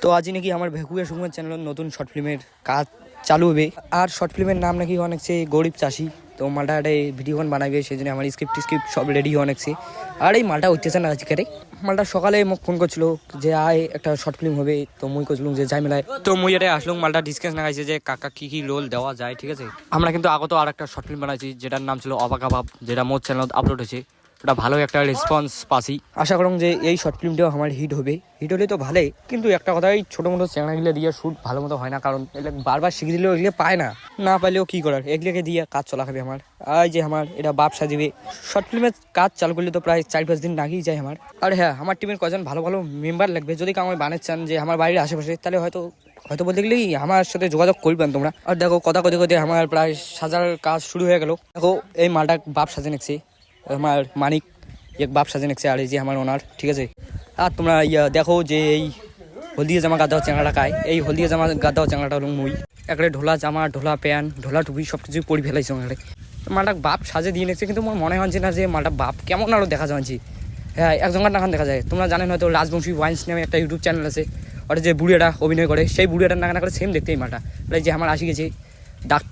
তো আজ নাকি আমার ভেকুয়া সুকুমার চ্যানেল নতুন শর্ট ফিল্মের কাজ চালু হবে। আর শর্ট ফিল্মের নাম নাকি অনেকছে গরিব চাষি। তো মালটা একটা ভিডিওখন বানাবে, সেই জন্য আমার স্ক্রিপ্ট সব রেডি অনেকছে। আর এই মালটা হচ্ছে না আজকে মালটা সকালে মোক ফোন করছিল যে আয় একটা শর্ট ফিল্ম হবে। তো মুই করছিলাম যে যাই মেলায়। তো মুই এটা আসলাম, মালটা ডিসকাস না গাইছে যে কাকা কি রোল দেওয়া যায়। ঠিক আছে, আমরা কিন্তু আগত আর একটা শর্ট ফিল্ম বানাইছি যেটার নাম ছিল অবাকা ভাব, যেটা মোর চ্যানেল আপলোড হয়েছে। এটা ভালো একটা রেসপন্স পাসি। আশা করুন যে এই শর্ট ফিল্মটাও আমার হিট হবে। হিট হলে তো ভালোই, কিন্তু একটা কথাই ছোটো মোটো চ্যানেলগুলো দিয়ে শ্যুট ভালো মতো হয় না, কারণ এগুলো বারবার শিখে দিলেও এগুলো পায় না, না পাইলেও কী করার, এগুলোকে দিয়ে কাজ চলা খাবে আমার। আর যে আমার এটা বাপ সাজিবে শর্ট ফিল্মের কাজ চালু করলে তো প্রায় 4-5 দিন লাগেই যায় আমার। আর হ্যাঁ, আমার টিমের কজন ভালো ভালো মেম্বার লাগবে। যদি আমার বানাচ্ছেন যে আমার বাড়ির আশেপাশে, তাহলে হয়তো বলতে গেলেই আমার সাথে যোগাযোগ করবেন তোমরা। আর দেখো কথা কথা আমার প্রায় সাজার কাজ শুরু হয়ে গেল। দেখো এই মালটা বাপ সাজে নিচ্ছে, আমার মানিক এক বাপ সাজে নিচ্ছে, আর এই যে আমার ওনার। ঠিক আছে, আর তোমরা দেখো যে এই হলদিয়া জামা গাদ দেওয়া চ্যাংড়াটা খায়। এই হলদিয়া জামা গাদ দেওয়া চ্যাংড়াটা হলো মুই। একটা ঢোলা জামা, ঢোলা প্যান্ট, ঢোলা টুপি সব কিছুই পরি ফেলাইছি ওখানে। মালটা বাপ সাজে দিয়ে নিচ্ছে, কিন্তু আমার মনে হচ্ছে না যে মালটা বাপ কেমন আরও দেখা যাচ্ছে। হ্যাঁ, একজনকার নাখান দেখা যায়। তোমরা জানেন হয়তো রাজবংশী ওয়াইন্স নামে একটা ইউটিউব চ্যানেল আছে, ওটা যে বুড়িয়াটা অভিনয় করে, সেই বুড়িয়াটার নাকানা করে সেম দেখতে এই মালটা। যে আমার আসি গেছে ডাক্তার।